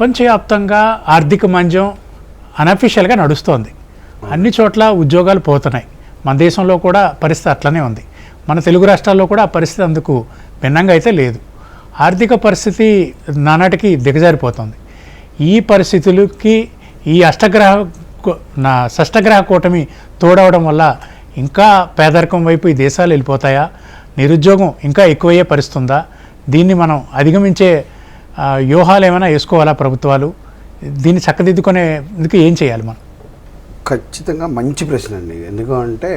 ప్రపంచవ్యాప్తంగా ఆర్థిక మాంద్యం అనఫిషియల్గా నడుస్తోంది. అన్ని చోట్ల ఉద్యోగాలు పోతున్నాయి. మన దేశంలో కూడా పరిస్థితి అట్లనే ఉంది. మన తెలుగు రాష్ట్రాల్లో కూడా ఆ పరిస్థితి అందుకు భిన్నంగా అయితే లేదు. ఆర్థిక పరిస్థితి నానాటికి దిగజారిపోతుంది. ఈ పరిస్థితులకి ఈ షష్టగ్రహ కూటమి తోడవడం వల్ల ఇంకా పేదరికం వైపు ఈ దేశాలు వెళ్ళిపోతాయా? నిరుద్యోగం ఇంకా ఎక్కువయ్యే పరిస్థితి ఉందా? దీన్ని మనం అధిగమించే వ్యూహాలు ఏమైనా వేసుకోవాలా ప్రభుత్వాలు? దీన్ని చక్కదిద్దుకునేందుకు ఏం చేయాలి మనం? ఖచ్చితంగా మంచి ప్రశ్న అండి. ఎందుకంటే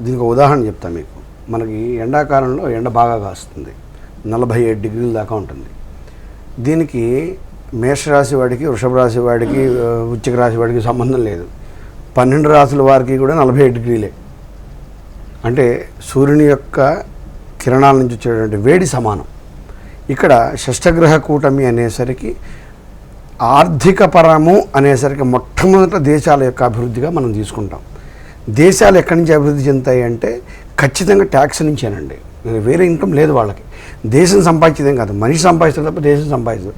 దీనికి ఉదాహరణ చెప్తాను మీకు. మనకి ఎండాకాలంలో ఎండ బాగా కాస్తుంది, 47 డిగ్రీల దాకా ఉంటుంది. దీనికి మేషరాశి వాడికి, వృషభ రాశి వాడికి, వృశ్చిక రాశి వాడికి సంబంధం లేదు. 12 రాశుల వారికి కూడా 47 డిగ్రీలే. అంటే సూర్యుని యొక్క కిరణాల నుంచి వచ్చేటువంటి వేడి సమానం. ఇక్కడ షష్టగ్రహ కూటమి అనేసరికి ఆర్థిక పరము అనేసరికి మొట్టమొదట దేశాల యొక్క అభివృద్ధిగా మనం తీసుకుంటాం. దేశాలు ఎక్కడి నుంచి అభివృద్ధి చెందుతాయి అంటే ఖచ్చితంగా ట్యాక్స్ నుంచేనండి. వేరే ఇన్కమ్ లేదు వాళ్ళకి. దేశం సంపాదించేదేం కాదు, మనిషి సంపాదిస్తుంది తప్ప దేశం సంపాదిస్తుంది.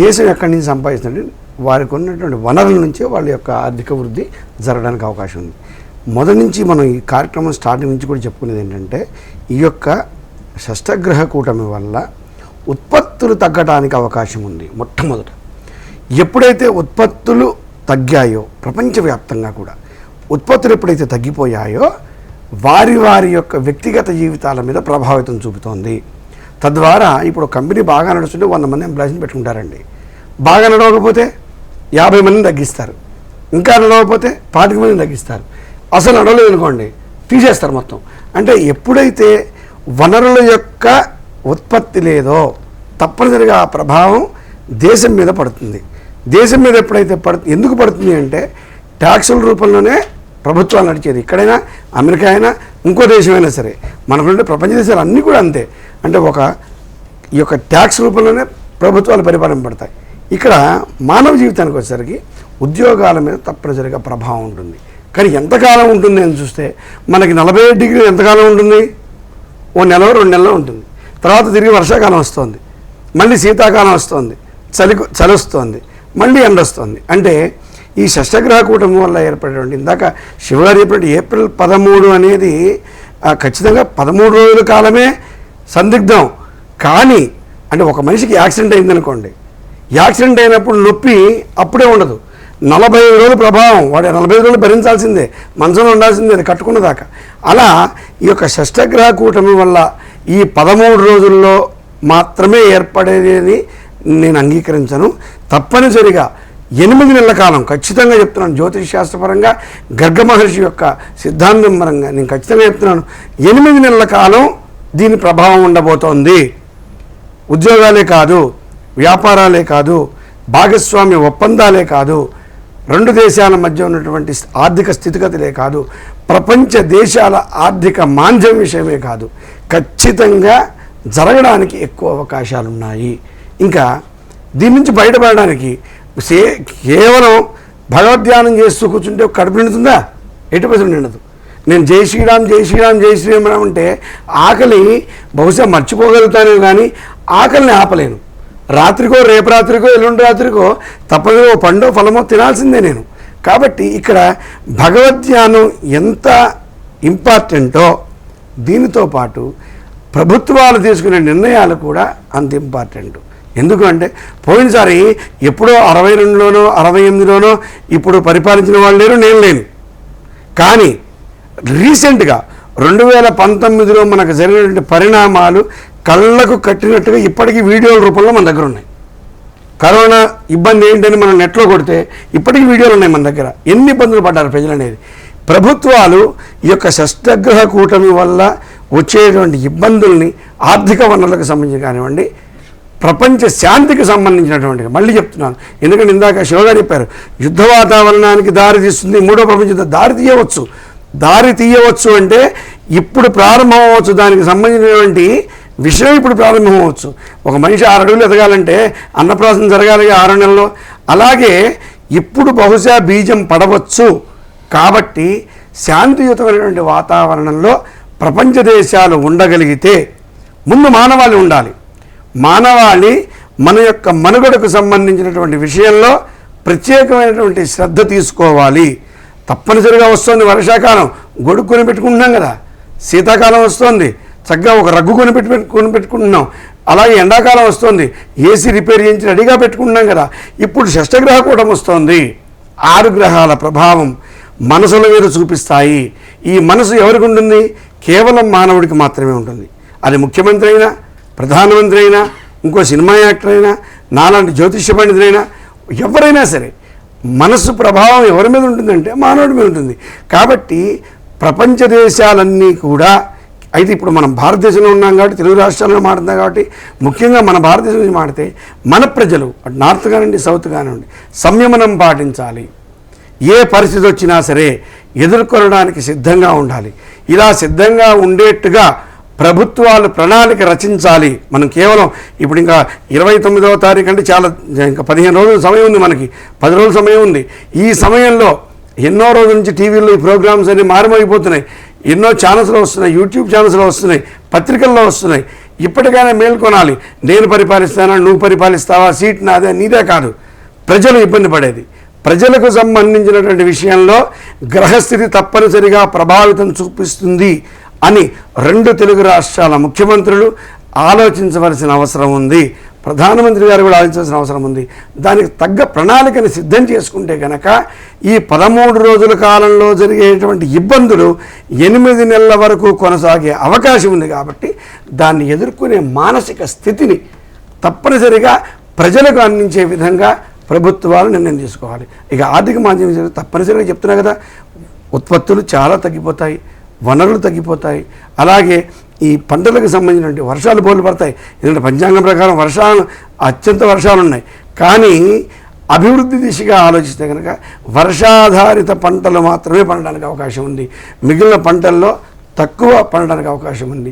దేశం ఎక్కడి నుంచి సంపాదిస్తుంటే వారికి ఉన్నటువంటి వనరుల నుంచే వాళ్ళ యొక్క ఆర్థిక వృద్ధి జరగడానికి అవకాశం ఉంది. మొదటి నుంచి మనం ఈ కార్యక్రమం స్టార్టింగ్ నుంచి కూడా చెప్పుకునేది ఏంటంటే ఈ యొక్క షష్టగ్రహ కూటమి వల్ల ఉత్పత్తులు తగ్గడానికి అవకాశం ఉంది. మొట్టమొదట ఎప్పుడైతే ఉత్పత్తులు తగ్గాయో, ప్రపంచవ్యాప్తంగా కూడా ఉత్పత్తులు ఎప్పుడైతే తగ్గిపోయాయో వారి యొక్క వ్యక్తిగత జీవితాల మీద ప్రభావితం చూపుతోంది. తద్వారా ఇప్పుడు కంపెనీ బాగా నడుస్తుంటే 100 మంది ఎంప్లాయీస్ని పెట్టుకుంటారండి. బాగా నడవకపోతే 50 మందిని తగ్గిస్తారు. ఇంకా నడవకపోతే 25 మందిని తగ్గిస్తారు. అసలు నడవలేదు అనుకోండి, తీసేస్తారు మొత్తం. అంటే ఎప్పుడైతే వనరుల యొక్క ఉత్పత్తి లేదో తప్పనిసరిగా ఆ ప్రభావం దేశం మీద పడుతుంది. దేశం మీద ఎప్పుడైతే ఎందుకు పడుతుంది అంటే ట్యాక్సుల రూపంలోనే ప్రభుత్వాలు నడిచేది. ఇక్కడైనా, అమెరికా అయినా, ఇంకో దేశమైనా సరే, మనకుంటే ప్రపంచ దేశాలు అన్నీ కూడా అంతే. అంటే ఈ యొక్క ట్యాక్స్ రూపంలోనే ప్రభుత్వాలు పరిపాలింపబడతాయి. ఇక్కడ మానవ జీవితానికి వచ్చేసరికి ఉద్యోగాల మీద తప్పనిసరిగా ప్రభావం ఉంటుంది. కానీ ఎంతకాలం ఉంటుంది అని చూస్తే మనకి 47 డిగ్రీలు ఎంతకాలం ఉంటుంది? ఓ నెల 2 నెలలు ఉంటుంది. తర్వాత తిరిగి వర్షాకాలం వస్తుంది, మళ్ళీ శీతాకాలం వస్తుంది, చలి వస్తుంది, మళ్ళీ ఎండ వస్తుంది. అంటే ఈ షష్టగ్రహ కూటమి వల్ల ఏర్పడేటువంటి, ఇందాక శివగారు చెప్పినట్టు ఏప్రిల్ 13 అనేది ఖచ్చితంగా 13 రోజుల కాలమే సందిగ్ధం. కానీ అంటే ఒక మనిషికి యాక్సిడెంట్ అయిందనుకోండి, యాక్సిడెంట్ అయినప్పుడు నొప్పి అప్పుడే ఉండదు. 45 రోజుల ప్రభావం, వాడు 45 రోజులు భరించాల్సిందే, మంచంలో ఉండాల్సిందే అది కట్టుకున్న దాకా. అలా ఈ యొక్క షష్టగ్రహ కూటమి వల్ల ఈ 13 రోజుల్లో మాత్రమే ఏర్పడేది నేను అంగీకరించను. తప్పనిసరిగా 8 నెలల కాలం ఖచ్చితంగా చెప్తున్నాను. జ్యోతిష్ శాస్త్రపరంగా గర్గ మహర్షి యొక్క సిద్ధాంతం పరంగా నేను ఖచ్చితంగా చెప్తున్నాను. 8 నెలల కాలం దీని ప్రభావం ఉండబోతోంది. ఉద్యోగాలే కాదు, వ్యాపారాలే కాదు, భాగస్వామ్య ఒప్పందాలే కాదు, 2 దేశాల మధ్య ఉన్నటువంటి ఆర్థిక స్థితిగతులే కాదు, ప్రపంచ దేశాల ఆర్థిక మాంద్యం విషయమే కాదు, ఖచ్చితంగా జరగడానికి ఎక్కువ అవకాశాలు ఉన్నాయి. ఇంకా దీని నుంచి బయటపడడానికి కేవలం భగవద్ధ్యానం చేస్తూ కూర్చుంటే కడుపు నిండుతుందా? 80% నిండదు. నేను జై శ్రీరామ్ జై శ్రీరామ్ జై శ్రీరామ్ అంటే ఆకలి బహుశా మర్చిపోగలుగుతాను, కానీ ఆకలిని ఆపలేను. రాత్రికో, రేపు రాత్రికో, ఎల్లుండి రాత్రికో తప్పనిసరిగా ఓ పండో ఫలమో తినాల్సిందే నేను. కాబట్టి ఇక్కడ భగవద్ధ్యానం ఎంత ఇంపార్టెంటో దీనితో పాటు ప్రభుత్వాలు తీసుకునే నిర్ణయాలు కూడా అంత ఇంపార్టెంట్. ఎందుకంటే పోయినసారి ఎప్పుడో 62లోనో 68లోనో ఇప్పుడు పరిపాలించిన వాళ్ళు లేరు, నేను లేను. కానీ రీసెంట్గా 2019లో మనకు జరిగినటువంటి పరిణామాలు కళ్ళకు కట్టినట్టుగా ఇప్పటికీ వీడియోల రూపంలో మన దగ్గర ఉన్నాయి. కరోనా ఇబ్బంది ఏంటని మనం నెట్లో కొడితే ఇప్పటికీ వీడియోలు ఉన్నాయి మన దగ్గర. ఎన్ని ఇబ్బందులు పడ్డారు ప్రజలు అనేది. ప్రభుత్వాలు ఈ యొక్క షష్టగ్రహ కూటమి వల్ల వచ్చేటువంటి ఇబ్బందుల్ని ఆర్థిక వనరులకు సంబంధించి కానివ్వండి, ప్రపంచ శాంతికి సంబంధించినటువంటి, మళ్ళీ చెప్తున్నాను ఎందుకంటే ఇందాక శివగారు చెప్పారు, యుద్ధ వాతావరణానికి దారి తీస్తుంది, 3వ ప్రపంచ యుద్ధం దారి తీయవచ్చు అంటే ఇప్పుడు ప్రారంభమవచ్చు. దానికి సంబంధించినటువంటి విషయం ఇప్పుడు ప్రారంభమవచ్చు. ఒక మనిషి 6 అడుగులు ఎదగాలంటే అన్నప్రాసన జరగాలి 6 నెలల్లో. అలాగే ఇప్పుడు బహుశా బీజం పడవచ్చు. కాబట్టి శాంతియుతమైనటువంటి వాతావరణంలో ప్రపంచ దేశాలు ఉండగలిగితే ముందు మానవాళి ఉండాలి. మానవాళి మన యొక్క మనుగడకు సంబంధించినటువంటి విషయంలో ప్రత్యేకమైనటువంటి శ్రద్ధ తీసుకోవాలి. తప్పనిసరిగా వస్తుంది వర్షాకాలం, గొడుగు కొని పెట్టుకుంటున్నాం కదా. శీతాకాలం వస్తుంది, చక్కగా ఒక రగ్గు కొని పెట్టుకుంటున్నాం. అలాగే ఎండాకాలం వస్తుంది, ఏసీ రిపేర్ చేయించి రెడీగా పెట్టుకుంటున్నాం కదా. ఇప్పుడు షష్టగ్రహ కూటమి వస్తుంది. 6 గ్రహాల ప్రభావం మనసుల మీద చూపిస్తాయి. ఈ మనసు ఎవరికి ఉంటుంది? కేవలం మానవుడికి మాత్రమే ఉంటుంది. అది ముఖ్యమంత్రి అయినా, ప్రధానమంత్రి అయినా, ఇంకో సినిమా యాక్టర్ అయినా, నాలాంటి జ్యోతిష్య పండితులైనా, ఎవరైనా సరే మనసు ప్రభావం ఎవరి మీద ఉంటుందంటే మానవుడి మీద ఉంటుంది. కాబట్టి ప్రపంచ దేశాలన్నీ కూడా, అయితే ఇప్పుడు మనం భారతదేశంలో ఉన్నాం కాబట్టి, తెలుగు రాష్ట్రాల్లో మాట్లాడుతున్నాం కాబట్టి, ముఖ్యంగా మన భారతదేశం నుంచి మాడితే మన ప్రజలు అటు నార్త్ కానివ్వండి, సౌత్ కానివ్వండి, సంయమనం పాటించాలి. ఏ పరిస్థితి వచ్చినా సరే ఎదుర్కొనడానికి సిద్ధంగా ఉండాలి. ఇలా సిద్ధంగా ఉండేట్టుగా ప్రభుత్వాలు ప్రణాళిక రచించాలి. మనం కేవలం ఇప్పుడు ఇంకా 29వ తారీఖు అంటే చాలా, ఇంకా 15 రోజుల సమయం ఉంది, మనకి 10 రోజుల సమయం ఉంది. ఈ సమయంలో ఎన్నో రోజుల నుంచి టీవీలో ఈ ప్రోగ్రామ్స్ అన్ని మారుమోగిపోతున్నాయి. ఎన్నో ఛానల్స్లో వస్తున్నాయి, యూట్యూబ్ ఛానల్స్లో వస్తున్నాయి, పత్రికల్లో వస్తున్నాయి. ఇప్పటికైనా మేల్కొనాలి. నేను పరిపాలిస్తానా, నువ్వు పరిపాలిస్తావా, సీట్ నాదే, నీదే కాదు, ప్రజలు ఇబ్బంది పడేది. ప్రజలకు సంబంధించినటువంటి విషయంలో గ్రహస్థితి తప్పనిసరిగా ప్రభావితం చూపిస్తుంది అని 2 తెలుగు రాష్ట్రాల ముఖ్యమంత్రులు ఆలోచించవలసిన అవసరం ఉంది. ప్రధానమంత్రి గారు కూడా ఆలోచించాల్సిన అవసరం ఉంది. దానికి తగ్గ ప్రణాళికని సిద్ధం చేసుకుంటే కనుక ఈ 13 రోజుల కాలంలో జరిగేటువంటి ఇబ్బందులు 8 నెలల వరకు కొనసాగే అవకాశం ఉంది. కాబట్టి దాన్ని ఎదుర్కొనే మానసిక స్థితిని తప్పనిసరిగా ప్రజలకు అందించే విధంగా ప్రభుత్వాలు నిర్ణయం తీసుకోవాలి. ఇక ఆర్థిక మాధ్యమం తప్పనిసరిగా చెప్తున్నా కదా, ఉత్పత్తులు చాలా తగ్గిపోతాయి, వనరులు తగ్గిపోతాయి. అలాగే ఈ పంటలకు సంబంధించినటువంటి వర్షాలు బోర్లు పడతాయి. ఎందుకంటే పంచాంగం ప్రకారం అత్యంత వర్షాలు ఉన్నాయి. కానీ అభివృద్ధి దిశగా ఆలోచిస్తే కనుక వర్షాధారిత పంటలు మాత్రమే పండడానికి అవకాశం ఉంది. మిగిలిన పంటల్లో తక్కువ పండడానికి అవకాశం ఉంది.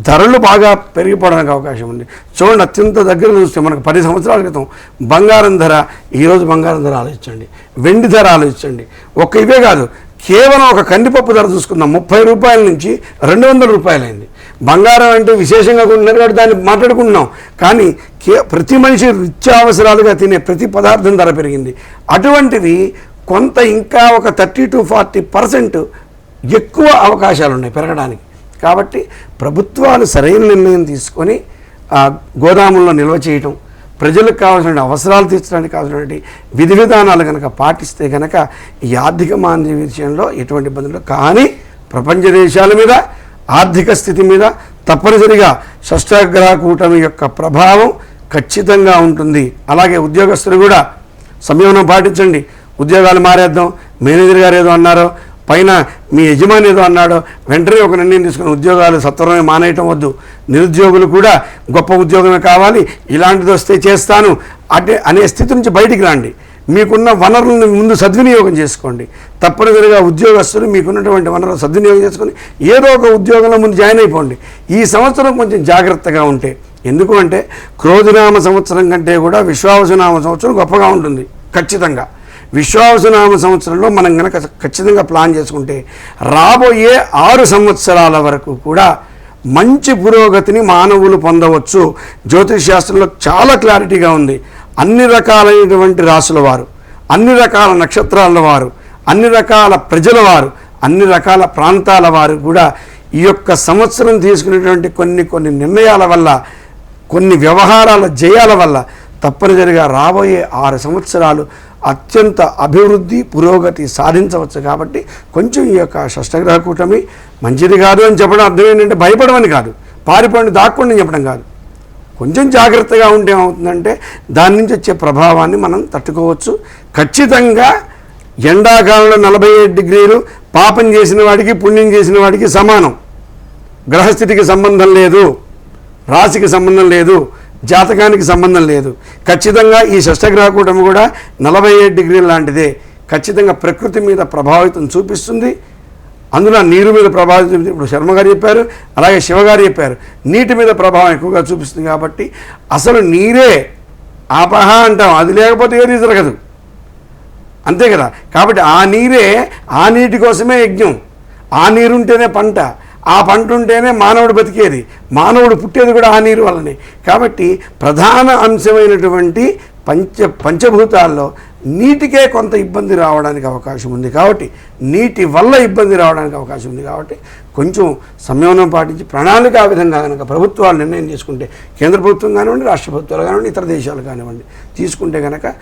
ధరలు బాగా పెరిగిపోవడానికి అవకాశం ఉంది. చూడండి, అత్యంత దగ్గర చూస్తే మనకు 10 సంవత్సరాల క్రితం బంగారం ధర, ఈరోజు బంగారం ధర ఆలోచించండి, వెండి ధర ఆలోచించండి. ఇవే కాదు, కేవలం ఒక కందిపప్పు ధర చూసుకుందాం, 30 రూపాయల నుంచి 200 రూపాయలు అయింది. బంగారం అంటే విశేషంగా కొంటున్నారు కాబట్టి దాన్ని మాట్లాడుకుంటున్నాం. కానీ ప్రతి మనిషి నిత్యావసరాలుగా తినే ప్రతి పదార్థం ధర పెరిగింది. అటువంటివి కొంత ఇంకా ఒక 30 to 40% ఎక్కువ అవకాశాలు ఉన్నాయి పెరగడానికి. కాబట్టి ప్రభుత్వాలు సరైన నిర్ణయం తీసుకొని గోదాముల్లో నిల్వ చేయటం, ప్రజలకు కావాల్సిన అవసరాలు తీర్చడానికి కావాల్సినటువంటి విధి విధానాలు కనుక పాటిస్తే కనుక ఈ ఆర్థిక మాంద్యం విషయంలో ఎటువంటి ఇబ్బందులు. కానీ ప్రపంచ దేశాల మీద ఆర్థిక స్థితి మీద తప్పనిసరిగా షష్ఠగ్రహ కూటమి యొక్క ప్రభావం ఖచ్చితంగా ఉంటుంది. అలాగే ఉద్యోగస్తులు కూడా సంయమనం పాటించండి. ఉద్యోగాలు మారేద్దాం, మేనేజర్ గారు ఏదో అన్నారో, పైన మీ యజమాని ఏదో అన్నాడో, వెంటనే ఒక నిర్ణయం తీసుకుని ఉద్యోగాలు సత్వరమే మానేయటం వద్దు. నిరుద్యోగులు కూడా గొప్ప ఉద్యోగమే కావాలి, ఇలాంటిది వస్తే చేస్తాను అనే స్థితి నుంచి బయటికి రండి. మీకున్న వనరులను ముందు సద్వినియోగం చేసుకోండి. తప్పనిసరిగా ఉద్యోగస్తులు మీకున్నటువంటి వనరులు సద్వినియోగం చేసుకొని ఏదో ఒక ఉద్యోగంలో ముందు జాయిన్ అయిపోండి. ఈ సంవత్సరం కొంచెం జాగ్రత్తగా ఉంటే, ఎందుకు అంటే క్రోధినామ సంవత్సరం కంటే కూడా విశ్వావసునామ సంవత్సరం గొప్పగా ఉంటుంది. ఖచ్చితంగా విశ్వావసునామ సంవత్సరంలో మనం కనుక ఖచ్చితంగా ప్లాన్ చేసుకుంటే రాబోయే 6 సంవత్సరాల వరకు కూడా మంచి పురోగతిని మానవులు పొందవచ్చు. జ్యోతిష్ శాస్త్రంలో చాలా క్లారిటీగా ఉంది. అన్ని రకాలైనటువంటి రాసుల వారు, అన్ని రకాల నక్షత్రాల వారు, అన్ని రకాల ప్రజల వారు, అన్ని రకాల ప్రాంతాల వారు కూడా ఈ యొక్క సంవత్సరం తీసుకునేటువంటి కొన్ని నిర్ణయాల వల్ల, కొన్ని వ్యవహారాల జయాల వల్ల తప్పనిసరిగా రాబోయే 6 సంవత్సరాలు అత్యంత అభివృద్ధి పురోగతి సాధించవచ్చు. కాబట్టి కొంచెం ఈ యొక్క షష్ఠగ్రహ కూటమి మంచిది కాదు అని చెప్పడం అర్థం ఏంటంటే భయపడమని కాదు, పారిపోండి దాక్కోండి చెప్పడం కాదు. కొంచెం జాగ్రత్తగా ఉంటే ఏమవుతుందంటే దాని నుంచి వచ్చే ప్రభావాన్ని మనం తట్టుకోవచ్చు. ఖచ్చితంగా ఎండాకాలంలో 47 డిగ్రీలు పాపం చేసిన వాడికి పుణ్యం చేసిన వాడికి సమానం. గ్రహస్థితికి సంబంధం లేదు, రాశికి సంబంధం లేదు, జాతకానికి సంబంధం లేదు. ఖచ్చితంగా ఈ షష్ఠగ్రహ కూటమి కూడా 47 డిగ్రీల లాంటిదే. ఖచ్చితంగా ప్రకృతి మీద ప్రభావితం చూపిస్తుంది. అందులో నీరు మీద ప్రభావితం, ఇప్పుడు శర్మ గారు చెప్పారు, అలాగే శివగారు చెప్పారు, నీటి మీద ప్రభావం ఎక్కువగా చూపిస్తుంది. కాబట్టి అసలు నీరే ఆపహ అంటాం, అది లేకపోతే ఏది జరగదు, అంతే కదా. కాబట్టి ఆ నీరే, ఆ నీటి కోసమే యజ్ఞం, ఆ నీరుంటేనే పంట, ఆ పంట ఉంటేనే మానవుడు బతికేది, మానవుడు పుట్టేది కూడా ఆ నీరు వల్లనే. కాబట్టి ప్రధాన అంశమైనటువంటి పంచభూతాల్లో నీటికే కొంత ఇబ్బంది రావడానికి అవకాశం ఉంది. కాబట్టి నీటి వల్ల ఇబ్బంది రావడానికి అవకాశం ఉంది. కాబట్టి కొంచెం సంయమనం పాటించి ప్రణాళిక ఆ విధంగా కనుక ప్రభుత్వాలు నిర్ణయం తీసుకుంటే, కేంద్ర ప్రభుత్వం కానివ్వండి, రాష్ట్ర ప్రభుత్వాలు కానివ్వండి, ఇతర దేశాలు కానివ్వండి, తీసుకుంటే కనుక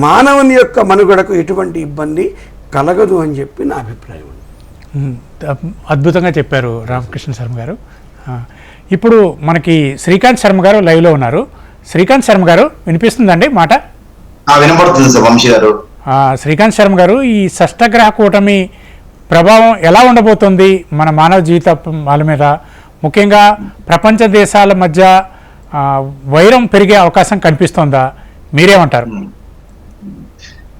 మానవుని యొక్క మనుగడకు ఎటువంటి ఇబ్బంది కలగదు అని చెప్పి నా అభిప్రాయం. అద్భుతంగా చెప్పారు రామకృష్ణ శర్మ గారు. ఇప్పుడు మనకి శ్రీకాంత్ శర్మ గారు లైవ్లో ఉన్నారు. శ్రీకాంత్ శర్మ గారు వినిపిస్తుందండి మాట? వినపడుతుంది సార్ వంశీ గారు. శ్రీకాంత్ శర్మ గారు, ఈ షష్టగ్రహ కూటమి ప్రభావం ఎలా ఉండబోతుంది మన మానవ జీవితాల మీద? ముఖ్యంగా ప్రపంచ దేశాల మధ్య వైరం పెరిగే అవకాశం కనిపిస్తోందా? మీరేమంటారు?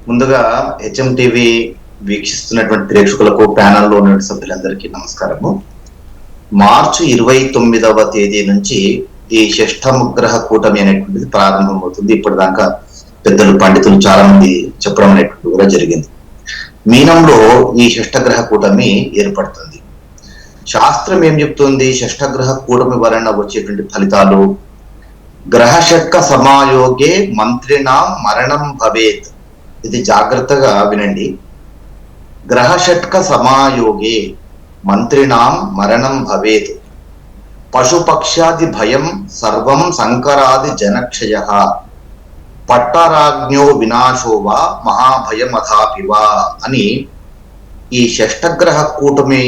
ముందుగా హెచ్ఎం టీవీ వీక్షిస్తున్నటువంటి ప్రేక్షకులకు, ప్యానల్లో ఉన్న సభ్యులందరికీ నమస్కారము. మార్చి 29వ తేదీ నుంచి ఈ షష్ఠముగ్రహ కూటమి అనేటువంటిది ప్రారంభమవుతుంది. ఇప్పటిదాకా పెద్దలు, పండితులు చాలా మంది చెప్పడం అనేటువంటి కూడా జరిగింది. మీనంలో ఈ షష్ఠగ్రహ కూటమి ఏర్పడుతుంది. శాస్త్రం ఏం చెప్తుంది? షష్ఠగ్రహ కూటమి వలన వచ్చేటువంటి ఫలితాలు, గ్రహ షట్క సమాయోగే మంత్రిణాం మరణం భవేత్. ఇది జాగ్రత్తగా వినండి. గ్రహ షట్క సమాయోగే మంత్రిణాం మరణం భవేత్. పశుపక్ష్యాది భయం సర్వం సంకరాది జనక్షయ. పట్టరాజ్ఞో వినాశోవా మహాభయమథాపివా అని ఈ షష్ఠగ్రహ కూటమి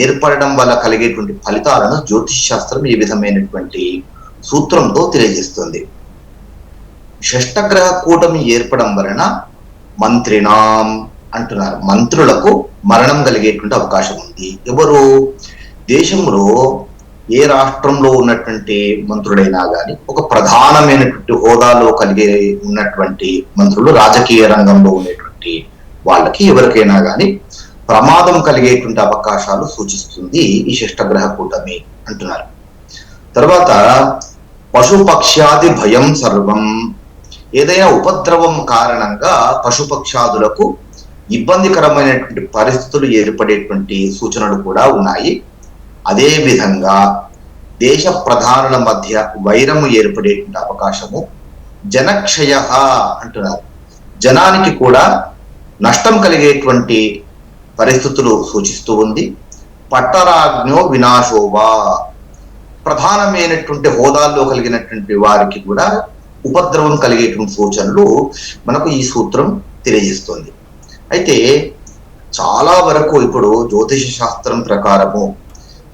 ఏర్పడడం వల్ల కలిగేటువంటి ఫలితాలను జ్యోతిష్ శాస్త్రం ఈ విధమైనటువంటి సూత్రంతో తెలియజేస్తుంది. షష్ఠగ్రహ కూటమి ఏర్పడడం వలన మంత్రినాం అంటున్నారు, మంత్రులకు మరణం కలిగేటువంటి అవకాశం ఉంది. ఎవరు? దేశంలో ఏ రాష్ట్రంలో ఉన్నటువంటి మంత్రుడైనా కానీ, ఒక ప్రధానమైనటువంటి హోదాలో కలిగే ఉన్నటువంటి మంత్రులు, రాజకీయ రంగంలో ఉండేటువంటి వాళ్ళకి ఎవరికైనా కానీ ప్రమాదం కలిగేటువంటి అవకాశాలు సూచిస్తుంది ఈ షష్ఠగ్రహ కూటమి అంటున్నారు. తర్వాత పశుపక్ష్యాది భయం సర్వం. ఏదైనా ఉపద్రవం కారణంగా పశుపక్షాదులకు ఇబ్బందికరమైనటువంటి పరిస్థితులు ఏర్పడేటువంటి సూచనలు కూడా ఉన్నాయి. అదే విధంగా దేశ ప్రధానుల మధ్య వైరము ఏర్పడేటువంటి అవకాశము. జనక్షయ అంటున్నారు, జనానికి కూడా నష్టం కలిగేటువంటి పరిస్థితులు సూచిస్తూ ఉంది. పట్టరాజ్ఞో వినాశోవా, ప్రధానమైనటువంటి హోదాల్లో కలిగినటువంటి వారికి కూడా ఉపద్రవం కలిగేటువంటి సూచనలు మనకు ఈ సూత్రం తెలియజేస్తుంది. అయితే చాలా వరకు ఇప్పుడు జ్యోతిష శాస్త్రం ప్రకారము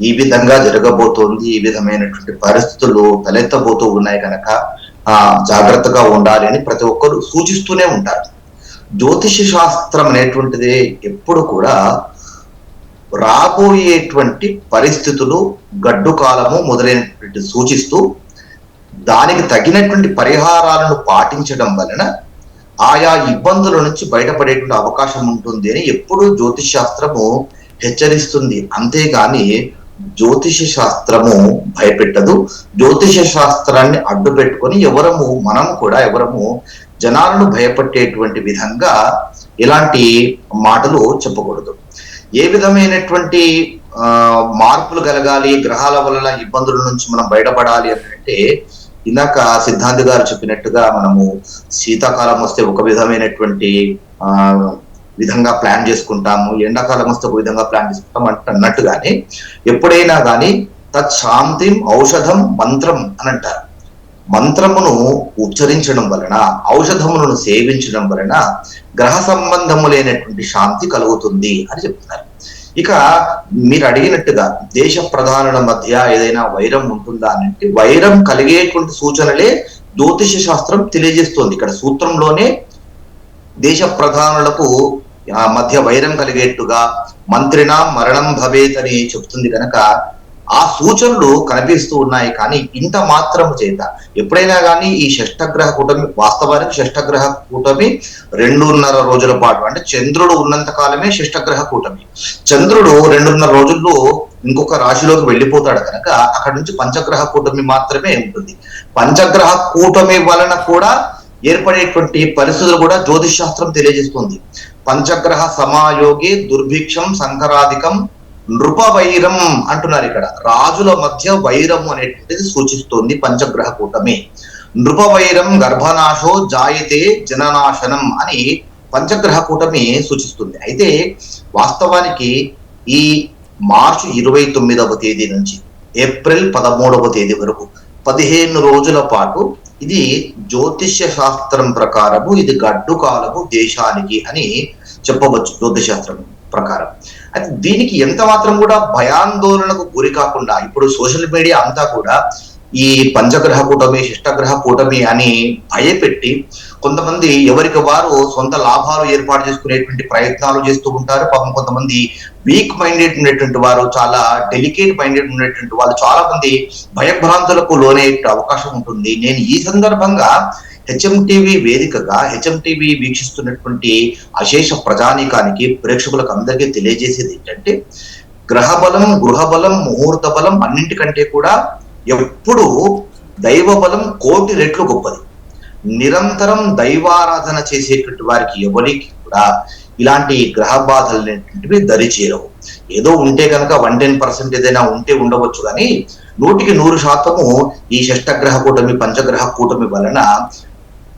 ఈ విధంగా జరగబోతోంది, ఈ విధమైనటువంటి పరిస్థితులు తలెత్తబోతూ ఉన్నాయి కనుక జాగ్రత్తగా ఉండాలి అని ప్రతి ఒక్కరు సూచిస్తూనే ఉంటారు. జ్యోతిష శాస్త్రం అనేటువంటిది ఎప్పుడు కూడా రాబోయేటువంటి పరిస్థితులు, గడ్డు కాలము మొదలైనటువంటి సూచిస్తూ దానికి తగినటువంటి పరిహారాలను పాటించడం వలన ఆయా ఇబ్బందుల నుంచి బయటపడేటువంటి అవకాశం ఉంటుంది అని ఎప్పుడు జ్యోతిష్ శాస్త్రము హెచ్చరిస్తుంది. అంతేగాని జ్యోతిష శాస్త్రము భయపెట్టదు. జ్యోతిష శాస్త్రాన్ని అడ్డు పెట్టుకొని మనము కూడా ఎవరము జనాలను భయపెట్టేటువంటి విధంగా ఇలాంటి మాటలు చెప్పకూడదు. ఏ విధమైనటువంటి మార్పులు కలగాలి, గ్రహాల వలన ఇబ్బందుల నుంచి మనం బయటపడాలి అంటే, ఇందాక సిద్ధాంతి గారు చెప్పినట్టుగా మనము శీతాకాలం వస్తే ఒక విధమైనటువంటి విధంగా ప్లాన్ చేసుకుంటాము, ఎండాకాలం వస్తే ఒక విధంగా ప్లాన్ చేసుకుంటాం అన్నట్టుగానే ఎప్పుడైనా కానీ తత్శాంతిం ఔషధం మంత్రం అని అంటారు. మంత్రమును ఉచ్చరించడం వలన, ఔషధములను సేవించడం వలన గ్రహ సంబంధములైనటువంటి శాంతి కలుగుతుంది అని చెప్తున్నారు. ఇక మీరు అడిగినట్టుగా దేశ ప్రధానుల మధ్య ఏదైనా వైరం ఉంటుందా అంటే, వైరం కలిగేటువంటి సూచనలే జ్యోతిష శాస్త్రం తెలియజేస్తోంది. ఇక్కడ సూత్రంలోనే దేశ ప్రధానులకు మధ్య వైరం కలిగేట్టుగా మంత్రినా మరణం భవేత్ అని చెప్తుంది కనుక ఆ సూచనలు కనిపిస్తూ ఉన్నాయి. కానీ ఇంత మాత్రము చేత ఎప్పుడైనా కానీ ఈ షష్ఠగ్రహ కూటమి, వాస్తవానికి షష్ఠగ్రహ కూటమి 2.5 రోజుల పాటు, అంటే చంద్రుడు ఉన్నంత కాలమే షష్ఠగ్రహ కూటమి. చంద్రుడు 2.5 రోజుల్లో ఇంకొక రాశిలోకి వెళ్ళిపోతాడు కనుక అక్కడ నుంచి పంచగ్రహ కూటమి మాత్రమే ఉంటుంది. పంచగ్రహ కూటమి వలన కూడా ఏర్పడేటువంటి పరిస్థితులు కూడా జ్యోతిష్ శాస్త్రం తెలియజేస్తుంది. పంచగ్రహ సమాయోగి దుర్భిక్షం సంకరాధికం నృపవైరం అంటున్నారు ఇక్కడ. రాజుల మధ్య వైరము అనేటువంటిది సూచిస్తోంది పంచగ్రహ కూటమి. నృపవైరం గర్భనాశో జాయతే జననాశనం అని పంచగ్రహ కూటమి సూచిస్తుంది. అయితే వాస్తవానికి ఈ మార్చి 29వ తేదీ నుంచి ఏప్రిల్ 13వ తేదీ వరకు 15 రోజుల పాటు ఇది జ్యోతిష్య శాస్త్రం ప్రకారము ఇది గడ్డు కాలము దేశానికి అని చెప్పవచ్చు. జ్యోతిష శాస్త్రం ప్రకారం అయితే దీనికి ఎంత మాత్రం కూడా భయాందోళనకు గురి కాకుండా ఇప్పుడు సోషల్ మీడియా అంతా కూడా ఈ పంచగ్రహ కూటమి షష్టగ్రహ కూటమి అని భయపెట్టి కొంతమంది ఎవరికి వారు సొంత లాభాలు ఏర్పాటు చేసుకునేటువంటి ప్రయత్నాలు చేస్తూ ఉంటారు. పాపం కొంతమంది వీక్ మైండెడ్ ఉన్నటువంటి వారు, చాలా డెలికేట్ మైండెడ్ ఉన్నటువంటి వాళ్ళు చాలా మంది భయభ్రాంతులకు లోనే అవకాశం ఉంటుంది. నేను ఈ సందర్భంగా హెచ్ఎంటీవీ వేదికగా హెచ్ఎంటీవీ వీక్షిస్తున్నటువంటి అశేష ప్రజానీకానికి ప్రేక్షకులకు అందరికీ తెలియజేసేది ఏంటంటే గ్రహబలం, గృహబలం, ముహూర్త బలం అన్నింటికంటే కూడా ఎప్పుడు దైవ బలం 1,000,000 రెట్లు గొప్పది. నిరంతరం దైవారాధన చేసేటువంటి వారికి ఎవరికి కూడా ఇలాంటి గ్రహ బాధలు అనేటువంటివి దరి చేరవు. ఏదో ఉంటే కనుక 110% ఏదైనా ఉంటే ఉండవచ్చు, కానీ 100% ఈ షష్టగ్రహ కూటమి పంచగ్రహ కూటమి వలన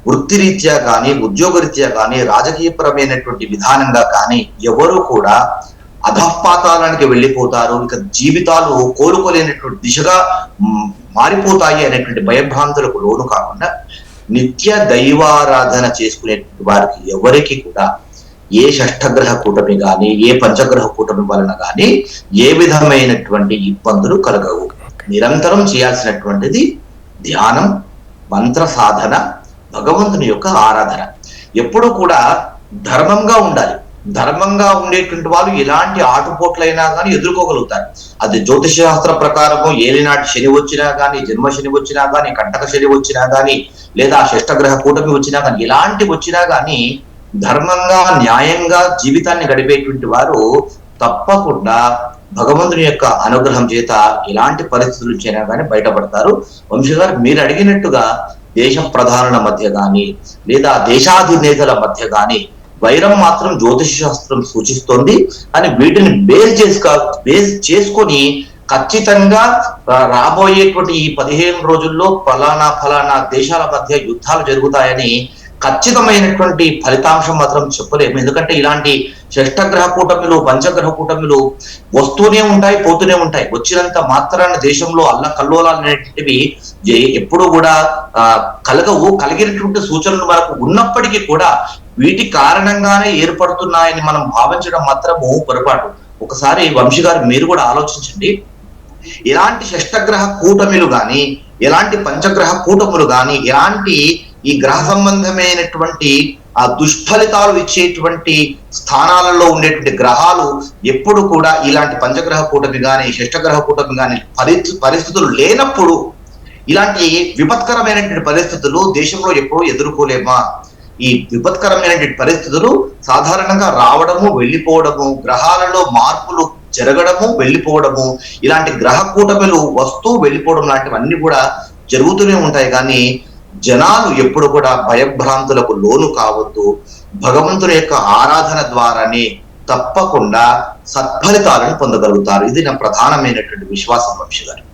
వృత్తిరీత్యా కానీ ఉద్యోగరీత్యా కానీ రాజకీయపరమైనటువంటి విధానంగా కానీ ఎవరు కూడా అధఃపాతాలానికి వెళ్ళిపోతారు, ఇక జీవితాలు కోలుకోలేనటువంటి దిశగా మారిపోతాయి అనేటువంటి భయభ్రాంతులకు లోను కాకుండా నిత్య దైవారాధన చేసుకునేటువంటి వారికి ఎవరికి కూడా ఏ షష్టగ్రహ కూటమి కానీ ఏ పంచగ్రహ కూటమి వలన కానీ ఏ విధమైనటువంటి ఇబ్బందులు కలగవు. నిరంతరం చేయాల్సినటువంటిది ధ్యానం, మంత్ర సాధన, భగవంతుని యొక్క ఆరాధన. ఎప్పుడూ కూడా ధర్మంగా ఉండాలి. ధర్మంగా ఉండేటువంటి వాళ్ళు ఎలాంటి ఆటుపోట్లైనా కానీ ఎదుర్కోగలుగుతారు. అది జ్యోతిష శాస్త్ర ప్రకారము ఏలినాటి శని వచ్చినా కానీ, జన్మ శని వచ్చినా కానీ, కంటక శని వచ్చినా కానీ, లేదా షష్టగ్రహ కూటమి వచ్చినా కానీ, ఎలాంటి వచ్చినా కానీ ధర్మంగా న్యాయంగా జీవితాన్ని గడిపేటువంటి వారు తప్పకుండా భగవంతుని యొక్క అనుగ్రహం చేత ఎలాంటి పరిస్థితుల నుంచి అయినా కానీ బయటపడతారు. వంశీ గారు మీరు అడిగినట్టుగా దేశ ప్రధానుల మధ్య కానీ లేదా దేశాధినేతల మధ్య కానీ వైరం మాత్రం జ్యోతిష శాస్త్రం సూచిస్తోంది అని వీటిని బేస్ చేసుకొని ఖచ్చితంగా రాబోయేటువంటి ఈ 15 రోజుల్లో ఫలానా దేశాల మధ్య యుద్ధాలు జరుగుతాయని ఖచ్చితమైనటువంటి ఫలితాంశం మాత్రం చెప్పలేము. ఎందుకంటే ఇలాంటి షష్టగ్రహ కూటమిలు పంచగ్రహ కూటమిలు వస్తూనే ఉంటాయి, పోతూనే ఉంటాయి. వచ్చినంత మాత్రాన దేశంలో అల్లకల్లోలాలు అనేటివి ఎప్పుడూ కూడా కలగవు. కలిగినటువంటి సూచనలు మనకు ఉన్నప్పటికీ కూడా వీటి కారణంగానే ఏర్పడుతున్నాయని మనం భావించడం మాత్రము పొరపాటు. ఒకసారి వంశీ గారు మీరు కూడా ఆలోచించండి. ఎలాంటి షష్టగ్రహ కూటమిలు గాని, ఎలాంటి పంచగ్రహ కూటములు గాని, ఎలాంటి ఈ గ్రహ సంబంధమైనటువంటి ఆ దుష్ఫలితాలు ఇచ్చేటువంటి స్థానాలలో ఉండేటువంటి గ్రహాలు ఎప్పుడు కూడా ఇలాంటి పంచగ్రహ కూటమి గాని షష్టగ్రహ కూటమి గాని పరిస్థితులు లేనప్పుడు ఇలాంటి విపత్కరమైనటువంటి పరిస్థితులు దేశంలో ఎప్పుడూ ఎదుర్కోలేమా? ఈ విపత్కరమైనటువంటి పరిస్థితులు సాధారణంగా రావడము, వెళ్ళిపోవడము, గ్రహాలలో మార్పులు జరగడము, వెళ్ళిపోవడము, ఇలాంటి గ్రహ కూటమిలు వస్తూ వెళ్ళిపోవడం లాంటివన్నీ కూడా జరుగుతూనే ఉంటాయి. కానీ జనాలు ఎప్పుడు కూడా భయభ్రాంతులకు లోను కావద్దు. భగవంతుని యొక్క ఆరాధన ద్వారానే తప్పకుండా సత్ఫలితాలను పొందగలుగుతారు. ఇది నా ప్రధానమైనటువంటి విశ్వాసం వంశీ గారు.